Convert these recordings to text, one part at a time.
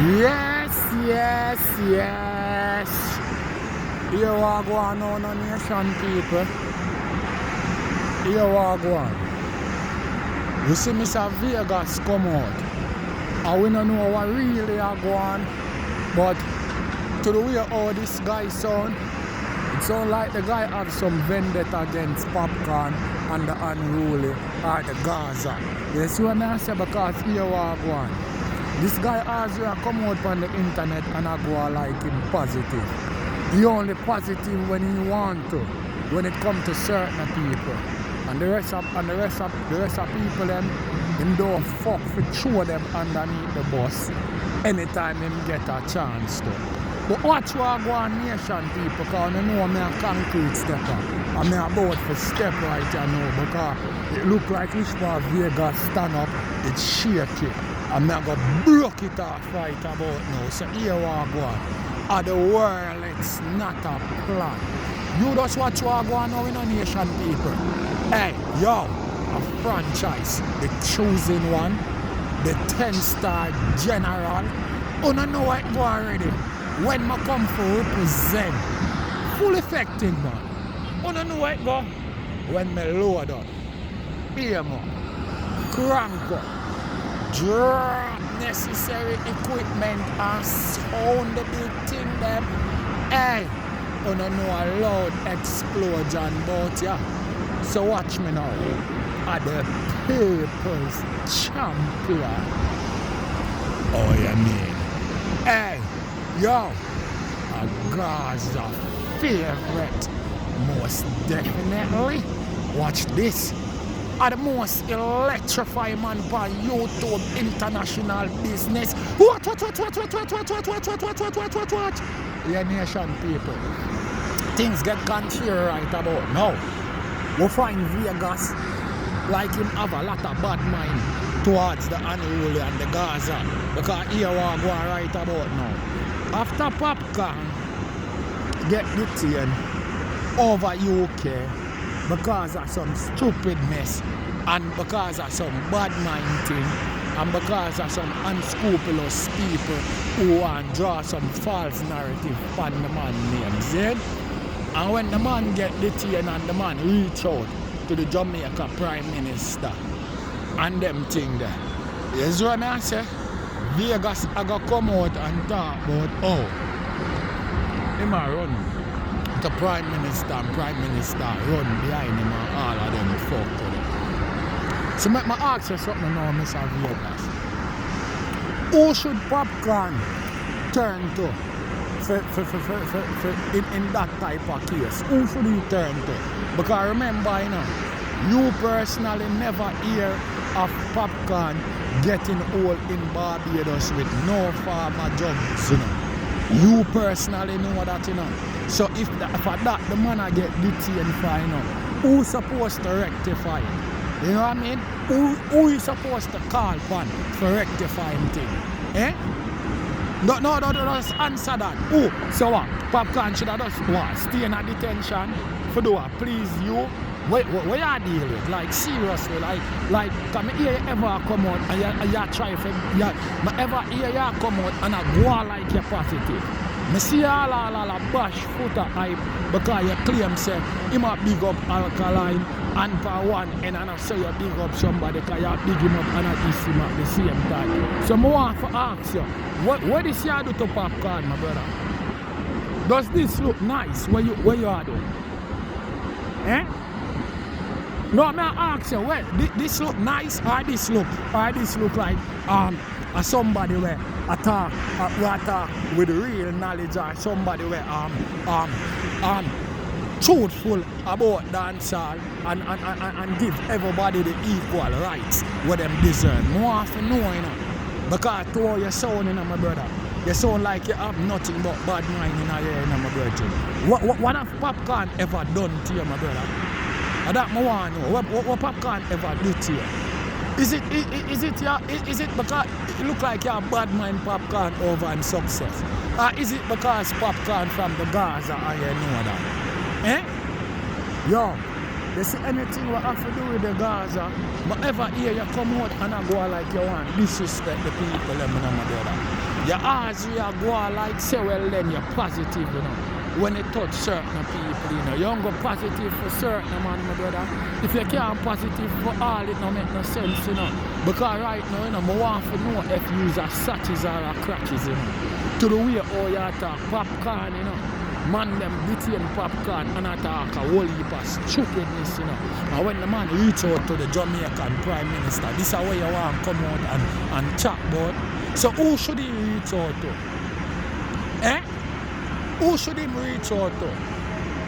Yes. Here we go on now, no nation people. Here we go on. You see Mr. Vegas come out. And we don't know what really are going on. But to the way how this guy sound, it sounds like the guy have some vendetta against Popcaan and the unruly or the Gaza. You see what I say? Because here we go on. This guy also come out on the internet and I go like him positive. He only positive when he want to, when it comes to certain people. And the rest of people them don't fuck for throw them underneath the bus anytime him get a chance to. But watch what go on nation people, because I know I'm a concrete stepper. I'm about to step right now because it look like this for Vegas stand up, it's shaky. I'm going to block it off right about now. So here we go on. Of the world, it's not a plan. You just watch what go on now in a nation people. Hey, yo, a franchise, the choosing one, the 10-star general. You don't know what go already. When I come for represent, full effective man. You don't know what go. When I load up, here man, crank up, drop necessary equipment and sound the big thing them. Hey, you don't know a loud explosion about ya. So watch me now. At the people's champion. Oh you mean? Hey, yo, a Gaza favorite. Most definitely. Watch this. Are the most electrifying man on YouTube international business. What? Yeah, nation people. Things get confused right about now. We find Vegas like him have a lot of bad mind towards the unruly and the Gaza. Because here we go right about now. After Popcaan get detained over UK because of some stupidness and because of some bad mind thing and because of some unscrupulous people who want to draw some false narrative on the man names. And when the man get detained and the man reach out to the Jamaica Prime Minister and them thing there, you see what I say? Vegas are going to come out and talk about how him a run the Prime Minister and Prime Minister run behind him and all of them fuck with him. So make me ask you something now, Mr. Vegas. Who should Popcaan turn to in that type of case? Who should he turn to? Because remember, you personally never hear of Popcaan getting old in Barbados with no farmer jobs, You personally know that, So if for that the man I get detained for, who's supposed to rectify it? You know what I mean? Who is supposed to call upon for rectifying thing? Eh? No, just answer that. Who? So what? Popcaan should have just what? Stay in a detention for do what? Please you? What you deal with? Like seriously, like can I hear you ever come out and you try for me ever hear you come out and I go on like you're positive. I see all bash foot hype because you claim say you might big up Alkaline and for one and I say you big up somebody because you big him up and I diss him at the same time. So I want to ask you, what this you do to Popcaan, my brother? Does this look nice what you are doing? Eh? No, I ask you, well, this look nice or this look like somebody where attack with real knowledge or somebody where truthful about dancehall and give everybody the equal rights what them deserve. More often know, because to how you sound, my brother, you sound like you have nothing but bad mind in your ear, my brother. What have Popcaan ever done to you, my brother? And that I want to know. What Popcaan ever do to you? Is it because it look like you have bad mind Popcaan over and success? Or is it because Popcaan from the Gaza and you know that? Eh? Yo, you see anything what have to do with the Gaza, but ever hear you come out and I go like you want disrespect the people, my brother. You always go on like say, well then you're positive, you know. When you touch certain people, you know. You don't go positive for certain man, my brother. If you can't positive for all, it don't make no sense, you know. Because right now, you know, I want to know if you are satches or a crutches, you know. To the way how you talk popcorn, you know. Man them between popcorn and attack a whole heap of stupidness, you know. And when the man reach out to the Jamaican Prime Minister, this is where you want to come out and chat about. So who should he reach out to? Eh? Who should he reach out to?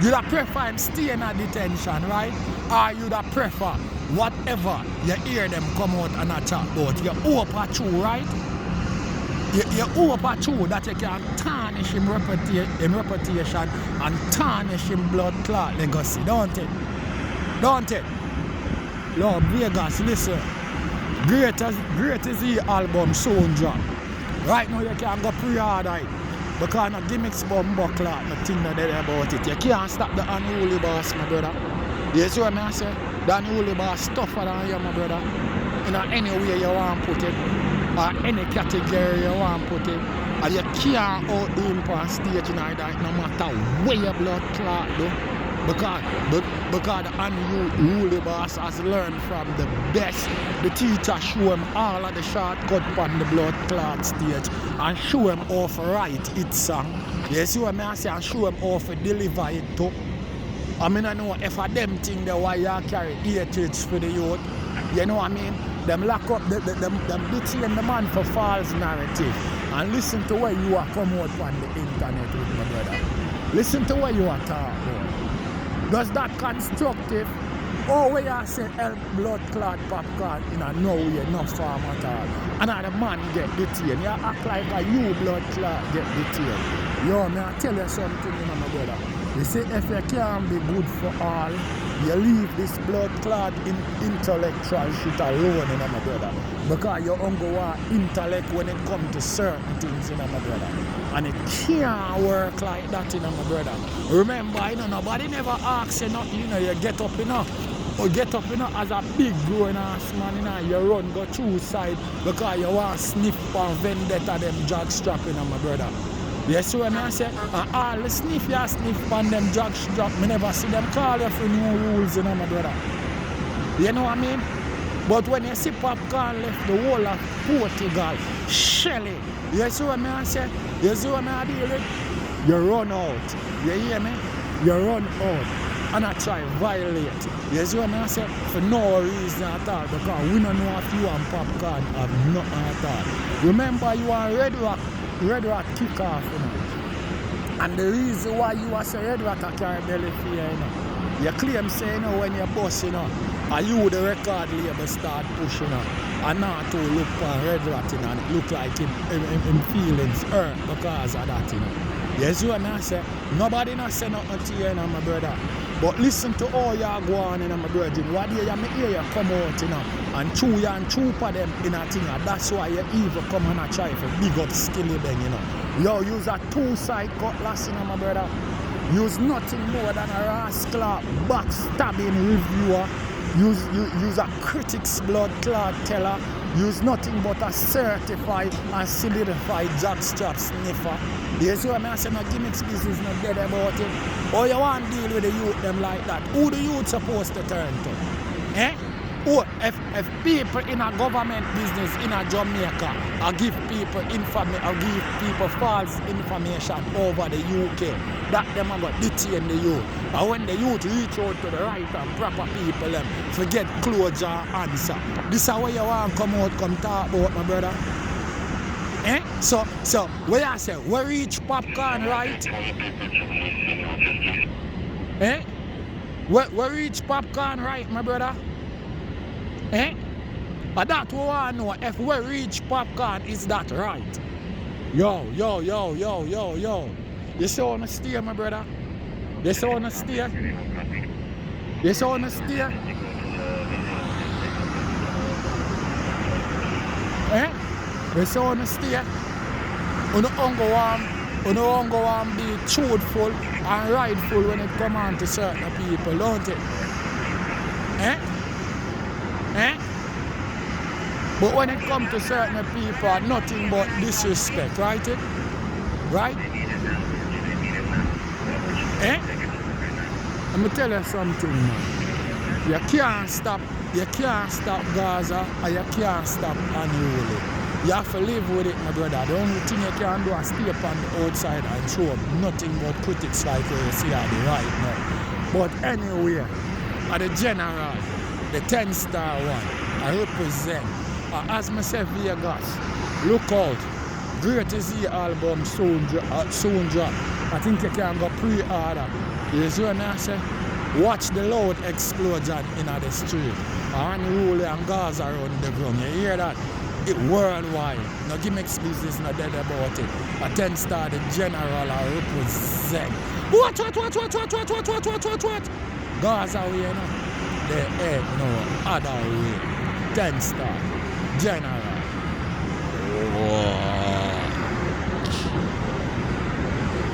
You'd prefer him stay in a detention, right? Or you'd prefer whatever you hear them come out and chat about. You hope a true, right? You hope a true that you can tarnish him reputation and tarnish him blood clot legacy, don't it? Don't it? Lord Vegas, listen. Great is the album soon drop. Right now you can go pre-order it. Because no gimmicks bumbo clot, nothing no dead about it. You can't stop the unruly boss, my brother. You see what I say? The unruly boss tougher than you, my brother. In any way you want to put it, or any category you want to put it, and you can't outdo him on stage tonight, no matter where your blood clot do. Because the unruly boss has learned from the best. The teacher show him all of the shortcut on the blood clot stage and show him how to write it song. You see what I say? And show him how to deliver it too. I mean, I know if a them thing the why you carry hatred for the youth. You know what I mean? Them lock up, them detain the man for false narrative. And listen to where you are come out on the internet with my brother. Listen to where you are talking about. Does that constructive? Or where you say help blood clot popcorn in a no way, no form at all. Another man get detained. You act like a you blood clot get detained. Yo, may I tell you something, you know, my brother. You see, if you can't be good for all, you leave this blood clot in intellectual shit alone, you know, my brother. Because you only want intellect when it comes to certain things, you know, my brother. And it can't work like that, you know, my brother. Remember, you know, nobody never asks you nothing, you know, you get up, you know. Or get up, you know, as a big grown ass man, you know, you run, go through side because you want to sniff and vendetta them drug strap, you know, my brother. You see what I say? And all the sniff you sniff on them drug strap, me never see them call you for new rules, you know, my brother. You know what I mean? But when you see popcorn left the whole of Portugal, Shelly, you see what I say? You see what I deal with? You run out. You hear me? You run out. And I try violate. You see what I say? For no reason at all. Because we don't know if you and popcorn have nothing at all. Remember you are Red Rock kick off, you know. And the reason why you are say Red Rock carry belly for you, you know. You claim say, you know, when you're boss, you know, and you the record label start pushing, you know, and not to look for Red Rock, you know, and it look like him feelings hurt because of that, you know. You see what I say? Nobody not say nothing to you, you know, my brother. But listen to all you go on, you know, my brother. What day you hear you come out, you know, and chew you and chew for them in a thing. And that's why you even come and try to big up Skilly Ben, you know. Yo, use a two-side cutlass, you know, my brother. Use nothing more than a rascal, backstabbing reviewer. Use a critic's blood clot teller. Use nothing but a certified and solidified jockstrap sniffer. You see what I say? No gimmicks business, no dead about it. Or you want to deal with the youth them like that? Who the youth supposed to turn to? Eh? Or if people in a government business in a Jamaica or give people false information over the UK, that them are going to detain the youth. And when the youth reach out to the right and proper people, them forget closure answer. This is where you want to come out, come talk about, my brother. Eh? So where I say, we reach popcorn, right? Eh? We reach popcorn, right, my brother? Eh? But that we want to know if we reach popcorn, is that right? Yo. You see on the steer, my brother? You see on the steer? You see on the steer? Eh? You see on the steer? You don't go and be truthful and rightful when it comes on to certain people, don't it? Eh? Eh? But when it comes to certain people, nothing but disrespect, right? Right? Eh? Let me tell you something, man. You can't stop Gaza and you can't stop unruly. You have to live with it, my brother. The only thing you can do is stay up on the outside and show up nothing but critics like you see at the right now. But anyway, at the general, the 10-star one, I represent. As I say, Vegas, look out. Great is the album soon drop. I think you can go pre-order. You see what I say? Watch the loud explosion in the street. Unruly and Gaza around the ground. You hear that? It worldwide. No gimmicks business, not dead about it. A 10-star, the general I represent. What? Gaza way, you know? There ain't no other way. 10-star, general.